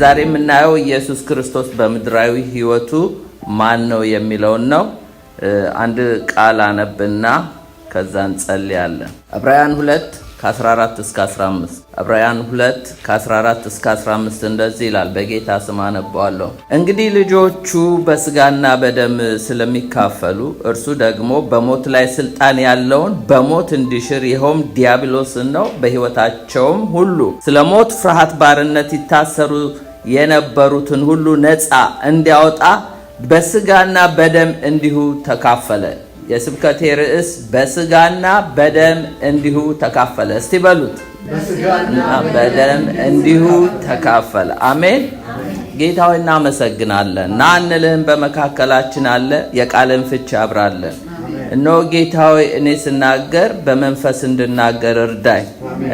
ዛሬ የምናየው ኢየሱስ ክርስቶስ በምድራዊ ህይወቱ ማን ነው የሚለው ነው። አንድ ቃል አነብና ከዛ እንጸልያለን። ዕብራውያን 2:14 እስከ 15 ዕብራውያን 2:14 እስከ 15 እንደዚህ ይላል። በጌታ ስም አነባዋለሁ። እንግዲህ ልጆቹ በስጋና በደም ስለሚካፈሉ እርሱ ደግሞ በሞት ላይ ስልጣን ያለውን በሞት እንዲሽር ይኸውም ዲያብሎስን ነው። በህይወታቸውም ሁሉ ስለ ሞት ፍርሃት ባርነት ይታሰሩ የነበሩትን ሁሉ ነፃ እንዲያወጣ በስጋና በደም እንዲሁ ተካፈለ። የስብከቴ ርዕስ በስጋና በደም እንዲሁ ተካፈለ። እስቲ በሉት፣ በስጋና በደም እንዲሁ ተካፈለ። አሜን። ጌታው እናመሰግናለን። ና እንልህም በመካከላችን አለ። የቃልን ፍቺ አብራለን። እነሆ ጌታው እኔ ስናገር በመንፈስ እንድናገር እርዳኝ።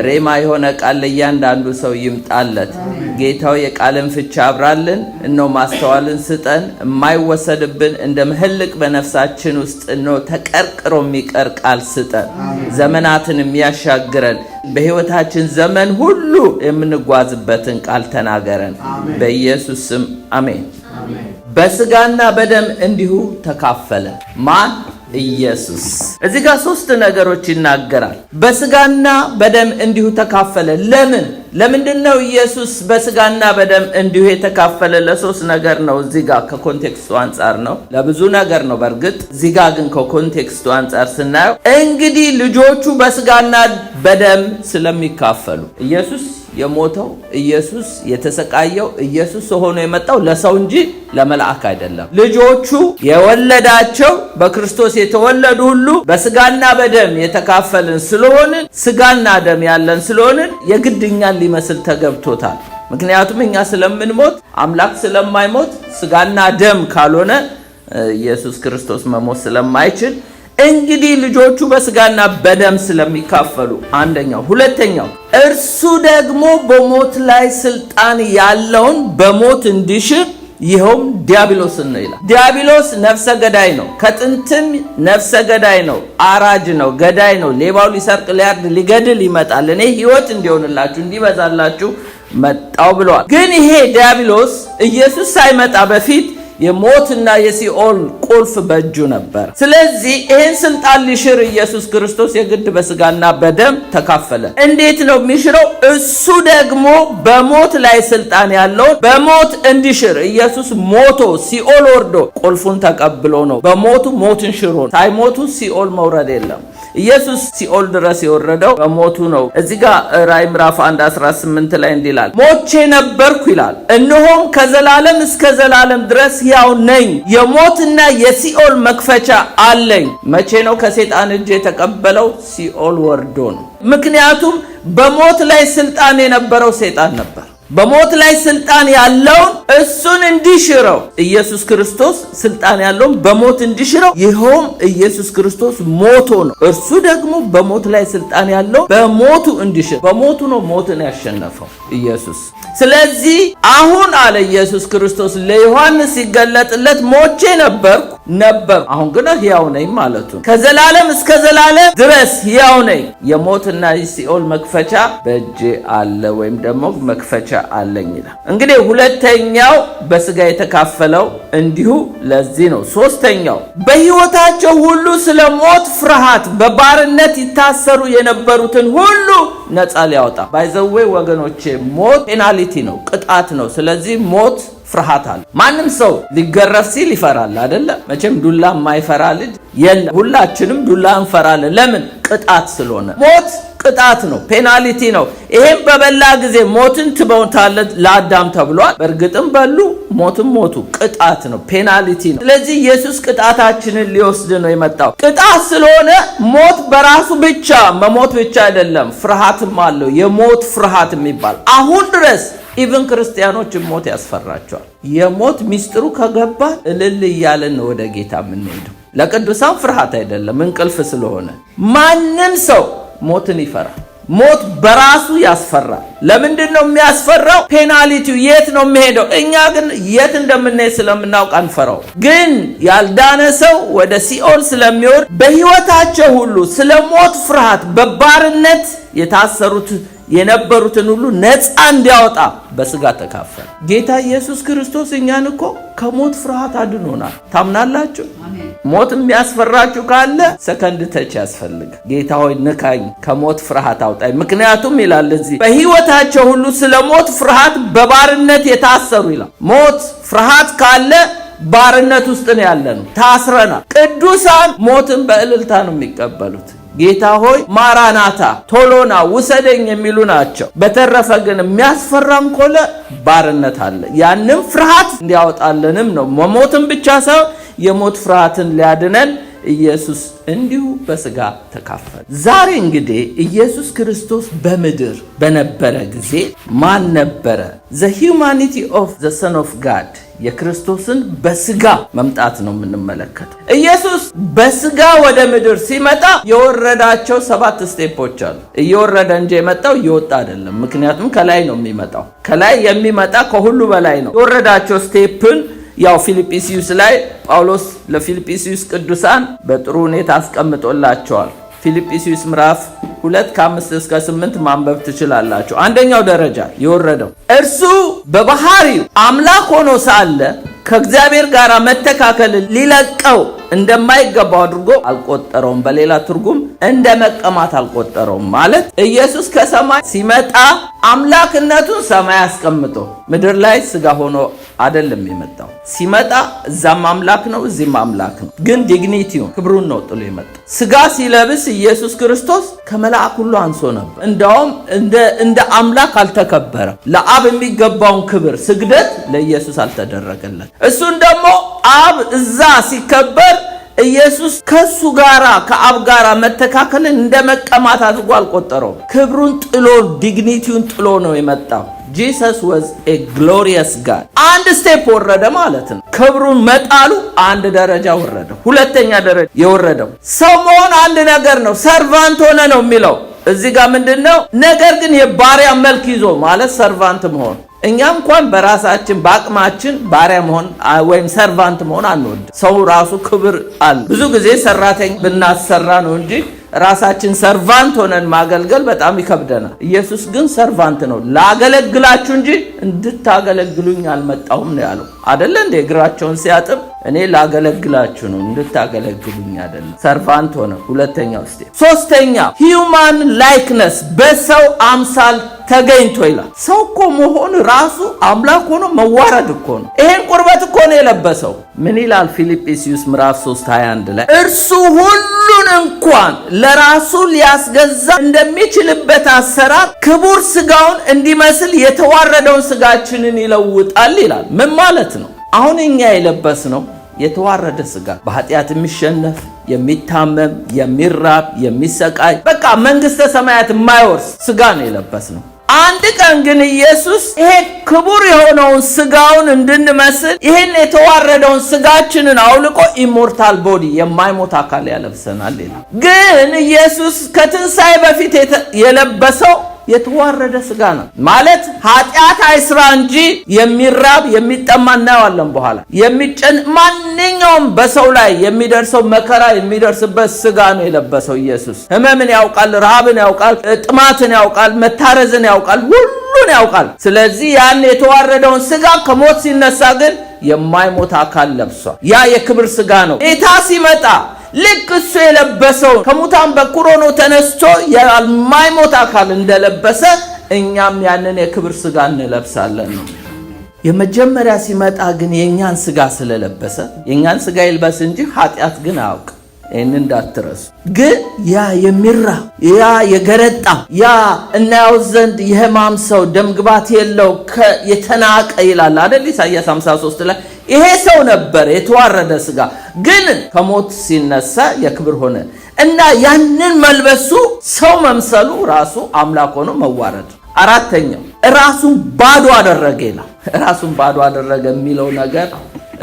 ሬማ የሆነ ቃል ለእያንዳንዱ ሰው ይምጣለት። ጌታው የቃልን ፍቺ አብራልን። እነሆ ማስተዋልን ስጠን። የማይወሰድብን እንደ መህልቅ በነፍሳችን ውስጥ እነሆ ተቀርቅሮ የሚቀር ቃል ስጠን። ዘመናትን የሚያሻግረን በህይወታችን ዘመን ሁሉ የምንጓዝበትን ቃል ተናገረን። በኢየሱስ ስም አሜን። በስጋና በደም እንዲሁ ተካፈለ። ማን? ኢየሱስ። እዚህ ጋር 3 ነገሮች ይናገራል። በስጋና በደም እንዲሁ ተካፈለ። ለምንድነው ኢየሱስ በስጋና በደም እንዲሁ የተካፈለ? ለ3 ነገር ነው። እዚህ ጋር ከኮንቴክስቱ አንፃር ነው። ለብዙ ነገር ነው በርግጥ። እዚህ ጋር ግን ከኮንቴክስቱ አንፃር ስናየው እንግዲህ ልጆቹ በስጋና በደም ስለሚካፈሉ ኢየሱስ የሞተው ኢየሱስ የተሰቃየው ኢየሱስ ሆኖ የመጣው ለሰው እንጂ ለመላእክ አይደለም። ልጆቹ የወለዳቸው በክርስቶስ የተወለዱ ሁሉ በስጋና በደም የተካፈልን ስለሆንን ስጋና ደም ያለን ስለሆንን የግድኛን ሊመስል ተገብቶታል። ምክንያቱም እኛ ስለምንሞት አምላክ ስለማይሞት ስጋና ደም ካልሆነ ኢየሱስ ክርስቶስ መሞት ስለማይችል እንግዲህ ልጆቹ በስጋና በደም ስለሚካፈሉ አንደኛው። ሁለተኛው እርሱ ደግሞ በሞት ላይ ስልጣን ያለውን በሞት እንዲሽር ይኸውም ዲያብሎስን ነው ይላል። ዲያብሎስ ነፍሰ ገዳይ ነው። ከጥንትም ነፍሰ ገዳይ ነው፣ አራጅ ነው፣ ገዳይ ነው። ሌባው ሊሰርቅ ሊያርድ ሊገድል ይመጣል። እኔ ህይወት እንዲሆንላችሁ እንዲበዛላችሁ መጣው ብለዋል። ግን ይሄ ዲያብሎስ ኢየሱስ ሳይመጣ በፊት የሞትና የሲኦል ቁልፍ በእጁ ነበር። ስለዚህ ይህን ስልጣን ሊሽር ኢየሱስ ክርስቶስ የግድ በስጋና በደም ተካፈለ። እንዴት ነው የሚሽረው? እሱ ደግሞ በሞት ላይ ስልጣን ያለውን በሞት እንዲሽር ኢየሱስ ሞቶ ሲኦል ወርዶ ቁልፉን ተቀብሎ ነው። በሞቱ ሞትን ሽሮ፣ ሳይሞቱ ሲኦል መውረድ የለም። ኢየሱስ ሲኦል ድረስ የወረደው በሞቱ ነው። እዚህ ጋር ራዕይ ምዕራፍ 1:18 ላይ እንዲህ ይላል፣ ሞቼ ነበርኩ ይላል፣ እነሆም ከዘላለም እስከ ዘላለም ድረስ ያው ነኝ፣ የሞትና የሲኦል መክፈቻ አለኝ። መቼ ነው ከሰይጣን እጅ የተቀበለው? ሲኦል ወርዶ ነው። ምክንያቱም በሞት ላይ ስልጣን የነበረው ሰይጣን ነበር። በሞት ላይ ስልጣን ያለውን እሱን እንዲሽረው ኢየሱስ ክርስቶስ ስልጣን ያለውን በሞት እንዲሽረው ይኸውም ኢየሱስ ክርስቶስ ሞቶ ነው። እርሱ ደግሞ በሞት ላይ ስልጣን ያለው በሞቱ እንዲሽር፣ በሞቱ ነው ሞትን ያሸነፈው ኢየሱስ። ስለዚህ አሁን አለ ኢየሱስ ክርስቶስ ለዮሐንስ ሲገለጥለት ሞቼ ነበርኩ፣ አሁን ግን ሕያው ነኝ ማለቱ። ከዘላለም እስከ ዘላለም ድረስ ሕያው ነኝ፣ የሞትና የሲኦል መክፈቻ በእጄ አለ ወይም ደግሞ መክፈቻ አለኝ ይላል። እንግዲህ ሁለተኛው በስጋ የተካፈለው እንዲሁ ለዚህ ነው። ሶስተኛው በሕይወታቸው ሁሉ ስለ ሞት ፍርሃት በባርነት ይታሰሩ የነበሩትን ሁሉ ነፃ ሊያወጣ። ባይዘዌ ወገኖቼ ሞት ፔናሊቲ ነው፣ ቅጣት ነው። ስለዚህ ሞት ፍርሃት አለ። ማንም ሰው ሊገረፍ ሲል ይፈራል አይደለ? መቼም ዱላ የማይፈራ ልጅ የለም። ሁላችንም ዱላ እንፈራለን። ለምን? ቅጣት ስለሆነ። ሞት ቅጣት ነው፣ ፔናሊቲ ነው። ይሄን በበላ ጊዜ ሞትን ትበውታለህ ለአዳም ተብሏል። በእርግጥም በሉ፣ ሞትም ሞቱ። ቅጣት ነው፣ ፔናሊቲ ነው። ስለዚህ ኢየሱስ ቅጣታችንን ሊወስድ ነው የመጣው። ቅጣት ስለሆነ ሞት በራሱ ብቻ መሞት ብቻ አይደለም፣ ፍርሃትም አለው። የሞት ፍርሃት የሚባል አሁን ድረስ ኢቭን ክርስቲያኖች ሞት ያስፈራቸዋል። የሞት ሚስጥሩ ከገባ እልል እያለን ወደ ጌታ የምንሄደው። ለቅዱሳን ፍርሃት አይደለም፣ እንቅልፍ ስለሆነ። ማንም ሰው ሞትን ይፈራል። ሞት በራሱ ያስፈራል። ለምንድን ነው የሚያስፈራው? ፔናሊቲው የት ነው የሚሄደው? እኛ ግን የት እንደምንሄድ ስለምናውቅ አንፈራው። ግን ያልዳነ ሰው ወደ ሲኦል ስለሚወርድ በሕይወታቸው ሁሉ ስለ ሞት ፍርሃት በባርነት የታሰሩት የነበሩትን ሁሉ ነፃ እንዲያወጣ በስጋ ተካፈለ። ጌታ ኢየሱስ ክርስቶስ እኛን እኮ ከሞት ፍርሃት አድኖናል። ታምናላችሁ? ሞት የሚያስፈራችሁ ካለ ሰከንድ ተች ያስፈልግ። ጌታ ሆይ ንካኝ፣ ከሞት ፍርሃት አውጣኝ። ምክንያቱም ይላል እዚህ በሕይወታቸው ሁሉ ስለ ሞት ፍርሃት በባርነት የታሰሩ ይላል። ሞት ፍርሃት ካለ ባርነት ውስጥ ነው ያለነው፣ ታስረናል። ቅዱሳን ሞትን በእልልታ ነው የሚቀበሉት። ጌታ ሆይ ማራናታ፣ ቶሎና ውሰደኝ የሚሉ ናቸው። በተረፈ ግን የሚያስፈራን ኮለ ባርነት አለ። ያንም ፍርሃት እንዲያወጣልንም ነው። መሞትን ብቻ ሳይሆን የሞት ፍርሃትን ሊያድነን ኢየሱስ እንዲሁ በስጋ ተካፈለ። ዛሬ እንግዲህ ኢየሱስ ክርስቶስ በምድር በነበረ ጊዜ ማን ነበረ? the humanity of the son of God የክርስቶስን በስጋ መምጣት ነው የምንመለከተው። ኢየሱስ በስጋ ወደ ምድር ሲመጣ የወረዳቸው 7 ስቴፖች አሉ። እየወረደ እንጂ የመጣው እየወጣ አይደለም። ምክንያቱም ከላይ ነው የሚመጣው። ከላይ የሚመጣ ከሁሉ በላይ ነው። የወረዳቸው ስቴፕን ያው ፊልጵስዩስ ላይ ጳውሎስ ለፊልጵስዩስ ቅዱሳን በጥሩ ሁኔታ አስቀምጦላቸዋል። ፊልጵስዩስ ምዕራፍ 2:5-8 ማንበብ ትችላላችሁ። አንደኛው ደረጃ የወረደው እርሱ በባህሪው አምላክ ሆኖ ሳለ ከእግዚአብሔር ጋር መተካከል ሊለቀው እንደማይገባው አድርጎ አልቆጠረውም። በሌላ ትርጉም እንደ መቀማት አልቆጠረውም። ማለት ኢየሱስ ከሰማይ ሲመጣ አምላክነቱን ሰማይ አስቀምጦ ምድር ላይ ስጋ ሆኖ አይደለም የመጣው። ሲመጣ እዛም አምላክ ነው፣ እዚህም አምላክ ነው። ግን ዲግኒቲውን ክብሩን ነው ጥሎ የመጣው። ስጋ ሲለብስ ኢየሱስ ክርስቶስ ከመላእክ ሁሉ አንሶ ነበር። እንደውም እንደ አምላክ አልተከበረም። ለአብ የሚገባውን ክብር ስግደት ለኢየሱስ አልተደረገለት። እሱን ደግሞ አብ እዛ ሲከበር ኢየሱስ ከሱ ጋራ ከአብ ጋራ መተካከልን እንደ መቀማት አድርጎ አልቆጠረውም። ክብሩን ጥሎ ዲግኒቲውን ጥሎ ነው የመጣው። Jesus was a glorious God። አንድ ስቴፕ ወረደ ማለት ነው። ክብሩን መጣሉ አንድ ደረጃ ወረደ። ሁለተኛ ደረጃ የወረደው ሰው መሆን አንድ ነገር ነው። ሰርቫንት ሆነ ነው የሚለው እዚህ ጋር ምንድነው? ነገር ግን የባሪያ መልክ ይዞ ማለት ሰርቫንት መሆን። እኛ እንኳን በራሳችን በአቅማችን ባሪያ መሆን ወይም ሰርቫንት መሆን አንወድ። ሰው ራሱ ክብር አለ። ብዙ ጊዜ ሰራተኛ ብናሰራ ነው እንጂ ራሳችን ሰርቫንት ሆነን ማገልገል በጣም ይከብደናል። ኢየሱስ ግን ሰርቫንት ነው። ላገለግላችሁ እንጂ እንድታገለግሉኝ አልመጣሁም ነው ያለው አይደለ እንዴ? እግራቸውን ሲያጥብ እኔ ላገለግላችሁ ነው እንድታገለግሉኝ አይደለም። ሰርቫንት ሆነ። ሁለተኛው ስቴፕ። ሶስተኛ ሂውማን ላይክነስ በሰው አምሳል ተገኝቶ ይላል። ሰው እኮ መሆን ራሱ አምላክ ሆኖ መዋረድ እኮ ነው። ይሄን ቁርበት እኮ ነው የለበሰው። ምን ይላል ፊልጵስዩስ ምዕራፍ 3:21 ላይ እርሱ ሁሉን እንኳን ለራሱ ሊያስገዛ እንደሚችልበት አሰራር ክቡር ስጋውን እንዲመስል የተዋረደውን ስጋችንን ይለውጣል ይላል። ምን ማለት ነው? አሁን እኛ የለበስነው የተዋረደ ስጋ፣ በኃጢአት የሚሸነፍ የሚታመም የሚራብ የሚሰቃይ በቃ መንግስተ ሰማያት የማይወርስ ስጋ ነው የለበስነው። አንድ ቀን ግን ኢየሱስ ይሄ ክቡር የሆነውን ስጋውን እንድንመስል ይሄን የተዋረደውን ስጋችንን አውልቆ ኢሞርታል ቦዲ የማይሞት አካል ያለብሰናል ይላል። ግን ኢየሱስ ከትንሣኤ በፊት የለበሰው የተዋረደ ስጋ ነው ማለት ኃጢአት አይስራ እንጂ የሚራብ የሚጠማ እናየዋለን በኋላ የሚጨን ማንኛውም በሰው ላይ የሚደርሰው መከራ የሚደርስበት ስጋ ነው የለበሰው ኢየሱስ። ህመምን ያውቃል፣ ረሃብን ያውቃል፣ ጥማትን ያውቃል፣ መታረዝን ያውቃል፣ ሁሉን ያውቃል። ስለዚህ ያን የተዋረደውን ስጋ ከሞት ሲነሳ ግን የማይሞት አካል ለብሷል። ያ የክብር ስጋ ነው። ጌታ ሲመጣ ልክ እሱ የለበሰው ከሙታን በኩር ሆኖ ተነስቶ የማይሞት አካል እንደለበሰ እኛም ያንን የክብር ስጋ እንለብሳለን ነው። የመጀመሪያ ሲመጣ ግን የኛን ስጋ ስለለበሰ የኛን ስጋ ይልበስ እንጂ ኃጢአት ግን አያውቅ። ይህን እንዳትረሱ። ግን ያ የሚራብ ያ የገረጣ ያ እናየው ዘንድ የህማም ሰው ደምግባት የለው የተናቀ ይላል አይደል? ኢሳይያስ 53 ላይ ይሄ ሰው ነበር የተዋረደ ስጋ፣ ግን ከሞት ሲነሳ የክብር ሆነ እና ያንን መልበሱ ሰው መምሰሉ ራሱ አምላክ ሆኖ መዋረድ። አራተኛው ራሱን ባዶ አደረገ ይላል። ራሱን ባዶ አደረገ የሚለው ነገር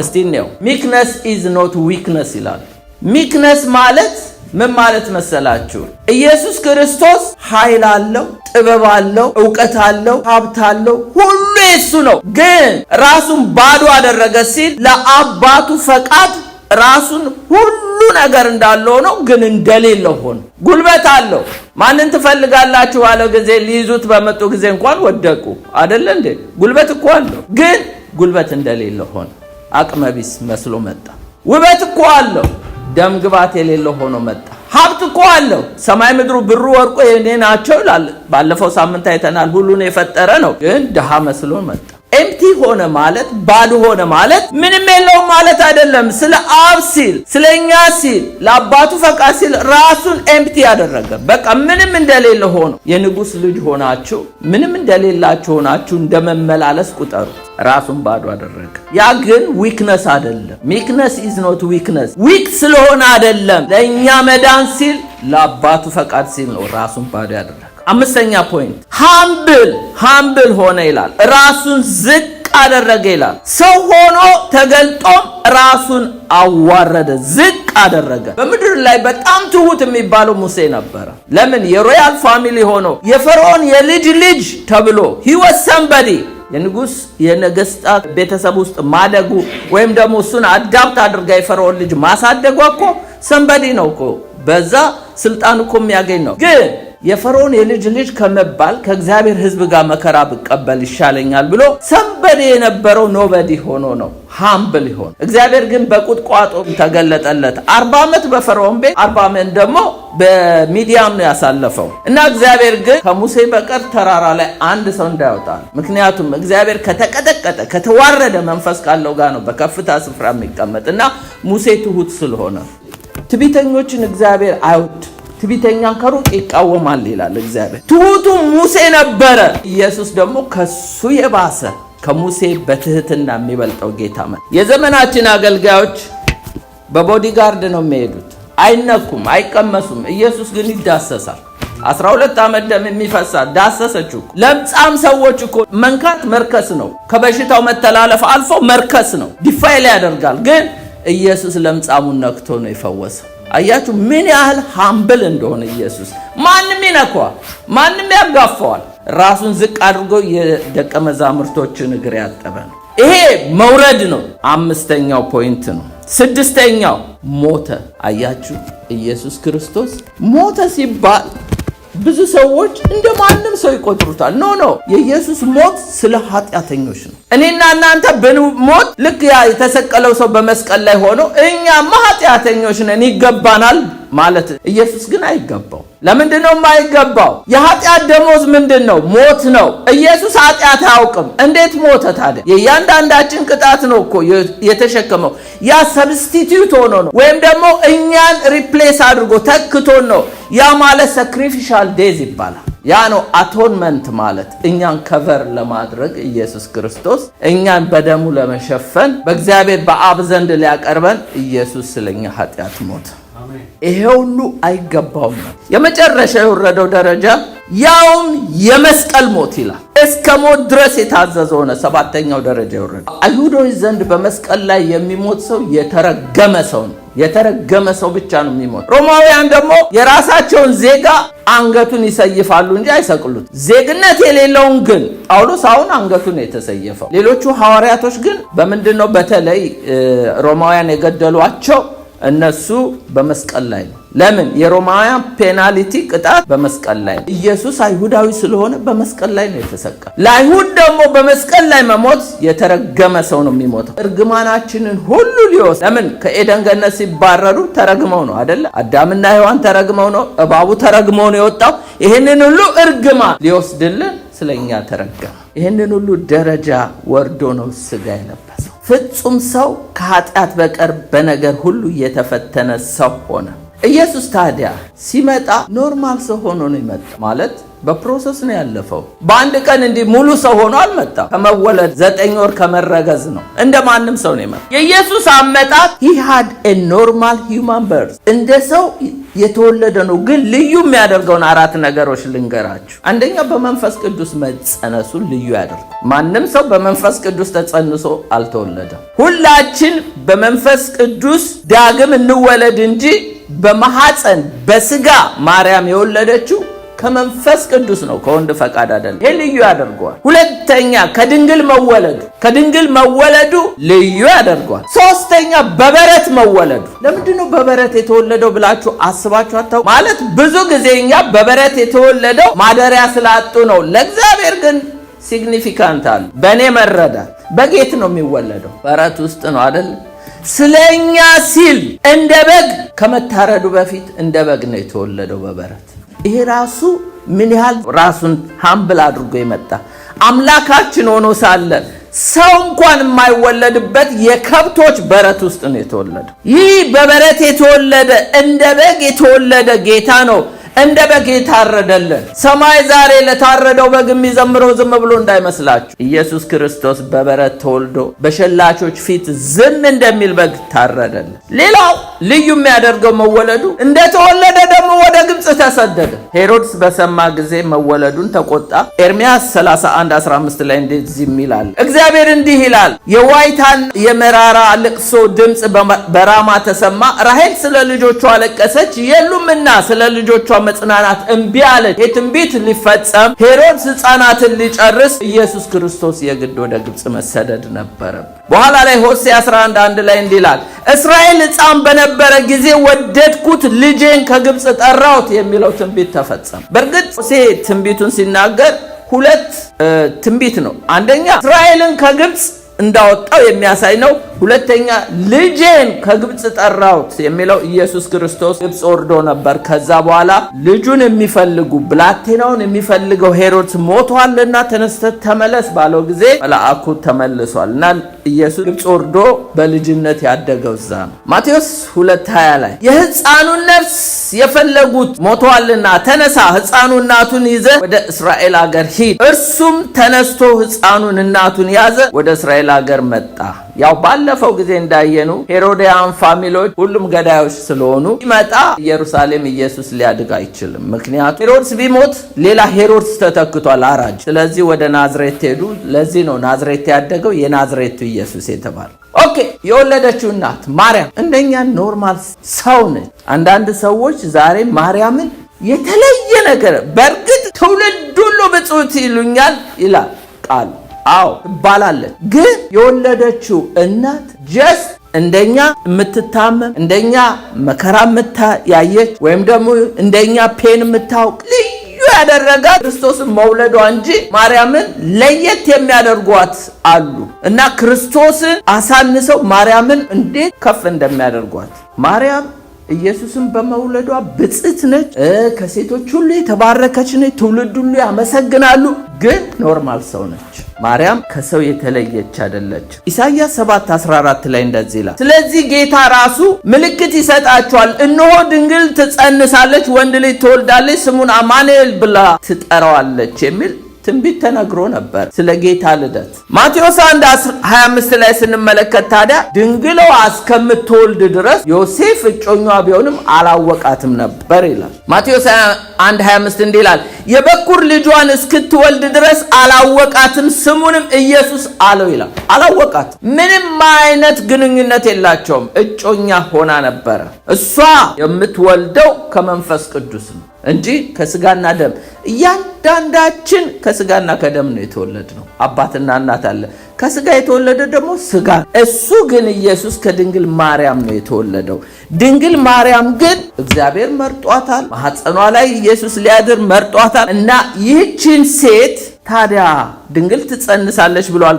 እስቲ እንየው። ሚክነስ ኢዝ ኖት ዊክነስ ይላል። ሚክነስ ማለት ምን ማለት መሰላችሁ? ኢየሱስ ክርስቶስ ኃይል አለው፣ ጥበብ አለው፣ ዕውቀት አለው፣ ሀብት አለው፣ ሁሉ የሱ ነው። ግን ራሱን ባዶ አደረገ ሲል ለአባቱ ፈቃድ ራሱን ሁሉ ነገር እንዳለው ነው፣ ግን እንደሌለው ሆነ። ጉልበት አለው። ማንን ትፈልጋላችሁ ባለ ጊዜ ሊይዙት በመጡ ጊዜ እንኳን ወደቁ አይደል እንዴ? ጉልበት እኮ አለው፣ ግን ጉልበት እንደሌለው ሆነ። አቅመቢስ መስሎ መጣ። ውበት እኮ አለው፣ ደም ግባት የሌለው ሆኖ መጣ። ሀብት እኮ አለው። ሰማይ ምድሩ ብሩ ወርቁ የኔ ናቸው ይላል። ባለፈው ሳምንት አይተናል። ሁሉን የፈጠረ ነው፣ ግን ድሃ መስሎ መጣ። ኤምቲ ሆነ ማለት ባዶ ሆነ ማለት ምንም የለውም ማለት አይደለም። ስለ አብ ሲል ስለኛ ሲል ለአባቱ ፈቃድ ሲል ራሱን ኤምቲ ያደረገ በቃ ምንም እንደሌለ ሆኖ የንጉስ ልጅ ሆናችሁ ምንም እንደሌላችሁ ሆናችሁ እንደመመላለስ ቁጠሩ። ራሱን ባዶ አደረገ። ያ ግን ዊክነስ አይደለም። ሚክነስ ኢዝ ኖት ዊክነስ። ዊክ ስለሆነ አይደለም፣ ለኛ መዳን ሲል ለአባቱ ፈቃድ ሲል ነው ራሱን ባዶ ያደረገ። አምስተኛ ፖይንት ሃምብል ሆነ ይላል። ራሱን ዝቅ አደረገ ይላል። ሰው ሆኖ ተገልጦም ራሱን አዋረደ፣ ዝቅ አደረገ። በምድር ላይ በጣም ትሁት የሚባለው ሙሴ ነበረ። ለምን? የሮያል ፋሚሊ ሆኖ የፈርዖን የልጅ ልጅ ተብሎ he was somebody። የንጉስ የነገስታት ቤተሰብ ውስጥ ማደጉ ወይም ደግሞ እሱን አዳፕት አድርጋ የፈርዖን ልጅ ማሳደጓ እኮ ሰምበዲ ነው እኮ፣ በዛ ስልጣን እኮ የሚያገኝ ነው። ግን የፈርዖን የልጅ ልጅ ከመባል ከእግዚአብሔር ሕዝብ ጋር መከራ ብቀበል ይሻለኛል ብሎ ሰንበዴ የነበረው ኖበዲ ሆኖ ነው ሃምብል ይሆን። እግዚአብሔር ግን በቁጥቋጦ ተገለጠለት። 40 ዓመት በፈርዖን ቤት 40 ዓመት ደግሞ በሚዲያም ነው ያሳለፈው። እና እግዚአብሔር ግን ከሙሴ በቀር ተራራ ላይ አንድ ሰው እንዳይወጣ፣ ምክንያቱም እግዚአብሔር ከተቀጠቀጠ ከተዋረደ መንፈስ ካለው ጋር ነው በከፍታ ስፍራ የሚቀመጥ። እና ሙሴ ትሁት ስለሆነ ትዕቢተኞችን እግዚአብሔር አይወድ፣ ትዕቢተኛን ከሩቅ ይቃወማል ይላል እግዚአብሔር። ትሁቱ ሙሴ ነበረ። ኢየሱስ ደግሞ ከሱ የባሰ ከሙሴ በትህትና የሚበልጠው ጌታ ነው። የዘመናችን አገልጋዮች በቦዲጋርድ ነው የሚሄዱት። አይነኩም፣ አይቀመሱም። ኢየሱስ ግን ይዳሰሳል። 12 ዓመት ደም የሚፈሳል ዳሰሰችው። ለምጻም ሰዎች እኮ መንካት መርከስ ነው። ከበሽታው መተላለፍ አልፎ መርከስ ነው፣ ዲፋይል ያደርጋል። ግን ኢየሱስ ለምጻሙን ነክቶ ነው የፈወሰው። አያችሁ ምን ያህል ሃምብል እንደሆነ ኢየሱስ። ማንም ይነካዋል፣ ማንም ያጋፋዋል። ራሱን ዝቅ አድርጎ የደቀ መዛሙርቶችን እግር ያጠበ ነው። ይሄ መውረድ ነው። አምስተኛው ፖይንት ነው። ስድስተኛው ሞተ። አያችሁ ኢየሱስ ክርስቶስ ሞተ ሲባል ብዙ ሰዎች እንደማንም ሰው ይቆጥሩታል። ኖ የኢየሱስ ሞት ስለ ኃጢአተኞች ነው። እኔና እናንተ ብንሞት ልክ ያ የተሰቀለው ሰው በመስቀል ላይ ሆኖ እኛማ ኃጢአተኞች ነን ይገባናል ማለት፣ ኢየሱስ ግን አይገባው። ለምንድነው የማይገባው? የኃጢአት ደሞዝ ምንድነው? ሞት ነው። ኢየሱስ ኃጢአት አያውቅም። እንዴት ሞተ ታዲያ? የእያንዳንዳችን ቅጣት ነው እኮ የተሸከመው። ያ ሰብስቲቲዩት ሆኖ ነው፣ ወይም ደግሞ እኛን ሪፕሌስ አድርጎ ተክቶን ነው። ያ ማለት ሳክሪፊሻል ዴዝ ይባላል። ያ ነው አቶንመንት ማለት፣ እኛን ከቨር ለማድረግ ኢየሱስ ክርስቶስ እኛን በደሙ ለመሸፈን በእግዚአብሔር በአብ ዘንድ ሊያቀርበን ኢየሱስ ስለኛ ኃጢአት ሞተ። ይሄ ሁሉ አይገባውም። የመጨረሻ የወረደው ደረጃ ያውም የመስቀል ሞት ይላል። እስከ ሞት ድረስ የታዘዘ ሆነ። ሰባተኛው ደረጃ ይወረደ። አይሁዶች ዘንድ በመስቀል ላይ የሚሞት ሰው የተረገመ ሰው ነው። የተረገመ ሰው ብቻ ነው የሚሞት። ሮማውያን ደግሞ የራሳቸውን ዜጋ አንገቱን ይሰይፋሉ እንጂ አይሰቅሉት። ዜግነት የሌለውን ግን ጳውሎስ አሁን አንገቱን የተሰየፈው። ሌሎቹ ሐዋርያቶች ግን በምንድነው በተለይ ሮማውያን የገደሏቸው? እነሱ በመስቀል ላይ ነው። ለምን? የሮማውያን ፔናልቲ ቅጣት በመስቀል ላይ ነው። ኢየሱስ አይሁዳዊ ስለሆነ በመስቀል ላይ ነው የተሰቀለ። ለአይሁድ ደግሞ በመስቀል ላይ መሞት የተረገመ ሰው ነው የሚሞተው። እርግማናችንን ሁሉ ሊወስድ። ለምን? ከኤደን ገነት ሲባረሩ ተረግመው ነው አይደለ? አዳምና ሔዋን ተረግመው ነው፣ እባቡ ተረግመው ነው የወጣው። ይህንን ሁሉ እርግማን ሊወስድልን ስለኛ ተረገመ። ይህንን ሁሉ ደረጃ ወርዶ ነው ስጋ የለበሰው። ፍጹም ሰው ከኃጢአት በቀር በነገር ሁሉ የተፈተነ ሰው ሆነ። ኢየሱስ ታዲያ ሲመጣ ኖርማል ሰው ሆኖ ነው የመጣ ማለት በፕሮሰስ ነው ያለፈው። በአንድ ቀን እንዲህ ሙሉ ሰው ሆኖ አልመጣም። ከመወለድ 9 ወር ከመረገዝ ነው። እንደ ማንም ሰው ነው የመጣ። የኢየሱስ አመጣጥ he had a normal human birth፣ እንደ ሰው የተወለደ ነው። ግን ልዩ የሚያደርገውን 4 ነገሮች ልንገራችሁ። አንደኛ በመንፈስ ቅዱስ መጸነሱን ልዩ ያደርጋል። ማንም ሰው በመንፈስ ቅዱስ ተጸንሶ አልተወለደም። ሁላችን በመንፈስ ቅዱስ ዳግም እንወለድ እንጂ በማህፀን በስጋ ማርያም የወለደችው ከመንፈስ ቅዱስ ነው፣ ከወንድ ፈቃድ አይደለም። ይሄ ልዩ ያደርገዋል። ሁለተኛ ከድንግል መወለዱ ልዩ ያደርገዋል። ሶስተኛ በበረት መወለዱ። ለምንድን ነው በበረት የተወለደው ብላችሁ አስባችሁ አታውቁ? ማለት ብዙ ጊዜ እኛ በበረት የተወለደው ማደሪያ ስላጡ ነው። ለእግዚአብሔር ግን ሲግኒፊካንት አለ። በእኔ መረዳት በጌት ነው የሚወለደው፣ በረት ውስጥ ነው አይደል? ስለኛ ሲል እንደ በግ ከመታረዱ በፊት እንደ በግ ነው የተወለደው በበረት። ይሄ ራሱ ምን ያህል ራሱን ሃምብል አድርጎ የመጣ አምላካችን ሆኖ ሳለ ሰው እንኳን የማይወለድበት የከብቶች በረት ውስጥ ነው የተወለደው። ይህ በበረት የተወለደ እንደ በግ የተወለደ ጌታ ነው። እንደ በግ የታረደልን። ሰማይ ዛሬ ለታረደው በግ የሚዘምረው ዝም ብሎ እንዳይመስላችሁ። ኢየሱስ ክርስቶስ በበረት ተወልዶ በሸላቾች ፊት ዝም እንደሚል በግ ታረደልን። ሌላው ልዩ የሚያደርገው መወለዱ፣ እንደተወለደ ደግሞ ወደ ግብፅ ተሰደደ። ሄሮድስ በሰማ ጊዜ መወለዱን ተቆጣ። ኤርምያስ 31:15 ላይ እንደዚህ ይላል፣ እግዚአብሔር እንዲህ ይላል፣ የዋይታን የመራራ ልቅሶ ድምፅ በራማ ተሰማ፣ ራሔል ስለ ልጆቿ አለቀሰች፣ የሉምና ስለ ልጆቿ መጽናናት እምቢ አለች። የትንቢት ሊፈጸም ሄሮድስ ሕፃናትን ሊጨርስ ኢየሱስ ክርስቶስ የግድ ወደ ግብፅ መሰደድ ነበረ። በኋላ ላይ ሆሴዕ 11:1 ላይ እንዲህ ይላል፣ እስራኤል ሕፃን በነበረ ጊዜ ወደድኩት፣ ልጄን ከግብፅ ጠራሁት የሚለው ትንቢት ተፈጸመ። በእርግጥ ሆሴዕ ትንቢቱን ሲናገር ሁለት ትንቢት ነው። አንደኛ እስራኤልን ከግብፅ እንዳወጣው የሚያሳይ ነው። ሁለተኛ ልጄን ከግብፅ ጠራሁት የሚለው ኢየሱስ ክርስቶስ ግብፅ ወርዶ ነበር። ከዛ በኋላ ልጁን የሚፈልጉ ብላቴናውን የሚፈልገው ሄሮድስ ሞቷልና ተነስተህ ተመለስ ባለው ጊዜ መልአኩ ተመልሷል እና ኢየሱስ ግብፅ ወርዶ በልጅነት ያደገው እዛ ነው። ማቴዎስ 2:20 ላይ የሕፃኑን ነፍስ የፈለጉት ሞቷልና ተነሳ፣ ሕፃኑ እናቱን ይዘ ወደ እስራኤል ሀገር ሂድ። እርሱም ተነስቶ ሕፃኑን እናቱን ያዘ፣ ወደ እስራኤል ሀገር መጣ። ያው ባለፈው ጊዜ እንዳየኑ ሄሮዲያን ፋሚሊዎች ሁሉም ገዳዮች ስለሆኑ ይመጣ ኢየሩሳሌም ኢየሱስ ሊያድግ አይችልም። ምክንያቱም ሄሮድስ ቢሞት ሌላ ሄሮድስ ተተክቷል አራጅ። ስለዚህ ወደ ናዝሬት ሄዱ። ለዚህ ነው ናዝሬት ያደገው የናዝሬቱ ኢየሱስ የተባለው። ኦኬ፣ የወለደችው እናት ማርያም እንደኛ ኖርማል ሰው ነች። አንዳንድ ሰዎች ዛሬ ማርያምን የተለየ ነገር በእርግጥ ትውልድ ሁሉ ብፁዕት ይሉኛል ይላል ቃል። አዎ ትባላለች። ግን የወለደችው እናት ጀስት እንደኛ የምትታመም እንደኛ መከራ ያየች ወይም ደግሞ እንደኛ ፔን የምታውቅ ልዩ ያደረጋት ክርስቶስን መውለዷ እንጂ ማርያምን ለየት የሚያደርጓት አሉ እና ክርስቶስን አሳንሰው ማርያምን እንዴት ከፍ እንደሚያደርጓት። ማርያም ኢየሱስን በመውለዷ ብፅዕት ነች፣ ከሴቶች ሁሉ የተባረከች ነች፣ ትውልድ ሁሉ ያመሰግናሉ። ግን ኖርማል ሰው ነች። ማርያም ከሰው የተለየች አይደለች። ኢሳይያስ 7:14 ላይ እንደዚህ ይላል፣ ስለዚህ ጌታ ራሱ ምልክት ይሰጣቸዋል፣ እነሆ ድንግል ትጸንሳለች፣ ወንድ ልጅ ትወልዳለች፣ ስሙን አማኑኤል ብላ ትጠራዋለች የሚል ትንቢት ተነግሮ ነበር ስለ ጌታ ልደት። ማቴዎስ 1:25 ላይ ስንመለከት ታዲያ ድንግሏ እስከምትወልድ ድረስ ዮሴፍ እጮኛ ቢሆንም አላወቃትም ነበር ይላል። ማቴዎስ 1:25 እንዲህ ይላል፣ የበኩር ልጇን እስክትወልድ ድረስ አላወቃትም፣ ስሙንም ኢየሱስ አለው ይላል። አላወቃትም። ምንም አይነት ግንኙነት የላቸውም። እጮኛ ሆና ነበረ። እሷ የምትወልደው ከመንፈስ ቅዱስ ነው እንጂ ከስጋና ደም። እያንዳንዳችን ከስጋና ከደም ነው የተወለድነው። አባትና እናት አለ። ከስጋ የተወለደ ደግሞ ስጋ። እሱ ግን ኢየሱስ ከድንግል ማርያም ነው የተወለደው። ድንግል ማርያም ግን እግዚአብሔር መርጧታል። ማህፀኗ ላይ ኢየሱስ ሊያድር መርጧታል እና ይህችን ሴት ታዲያ ድንግል ትጸንሳለች ብሏል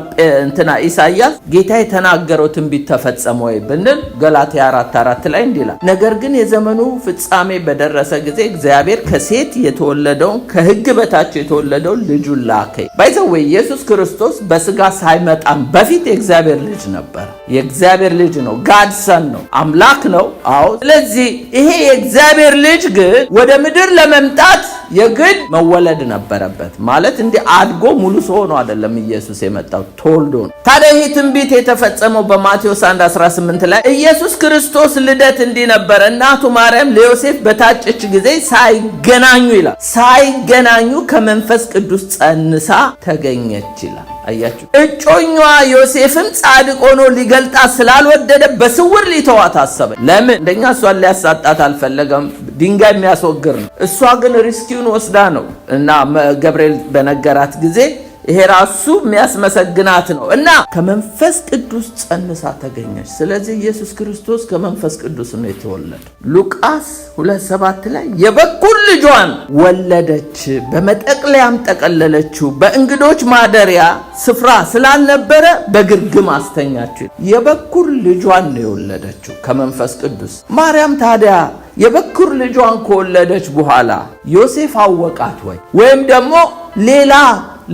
ኢሳይያስ። ጌታ የተናገረው ትንቢት ተፈጸመ ወይ ብንል ገላትያ 4:4 ላይ እንዲህ ይላል፣ ነገር ግን የዘመኑ ፍጻሜ በደረሰ ጊዜ እግዚአብሔር ከሴት የተወለደውን ከሕግ በታች የተወለደውን ልጁን ላከ። ባይዘው ኢየሱስ ክርስቶስ በስጋ ሳይመጣም በፊት የእግዚአብሔር ልጅ ነበር። የእግዚአብሔር ልጅ ነው። ጋድ ሰን ነው። አምላክ ነው። አዎ። ስለዚህ ይሄ የእግዚአብሔር ልጅ ግን ወደ ምድር ለመምጣት የግድ መወለድ ነበረበት። ማለት እንዲህ አድጎ ሙሉ ሰው ሆኖ አይደለም ኢየሱስ የመጣው፣ ተወልዶ ነው። ታዲያ ይህ ትንቢት የተፈጸመው በማቴዎስ 1:18 ላይ ኢየሱስ ክርስቶስ ልደት እንዲህ ነበር። እናቱ ማርያም ለዮሴፍ በታጨች ጊዜ ሳይገናኙ ይላል፣ ሳይገናኙ ከመንፈስ ቅዱስ ጸንሳ ተገኘች ይላል። አያችሁ እጮኛዋ ዮሴፍም ጻድቅ ሆኖ ሊገልጣ ስላልወደደ በስውር ሊተዋት አሰበ። ለምን? እንደኛ እሷን ሊያሳጣት አልፈለገም። ድንጋይ የሚያስወግር ነው። እሷ ግን ሪስኪውን ወስዳ ነው እና ገብርኤል በነገራት ጊዜ ይሄ ራሱ የሚያስመሰግናት ነው እና ከመንፈስ ቅዱስ ጸንሳ ተገኘች። ስለዚህ ኢየሱስ ክርስቶስ ከመንፈስ ቅዱስ ነው የተወለደው። ሉቃስ 2:7 ላይ የበኩር ልጇን ወለደች፣ በመጠቅለያም ጠቀለለችው፣ በእንግዶች ማደሪያ ስፍራ ስላልነበረ በግርግም አስተኛችው። የበኩር ልጇን ነው የወለደችው ከመንፈስ ቅዱስ። ማርያም ታዲያ የበኩር ልጇን ከወለደች በኋላ ዮሴፍ አወቃት ወይ ወይም ደግሞ ሌላ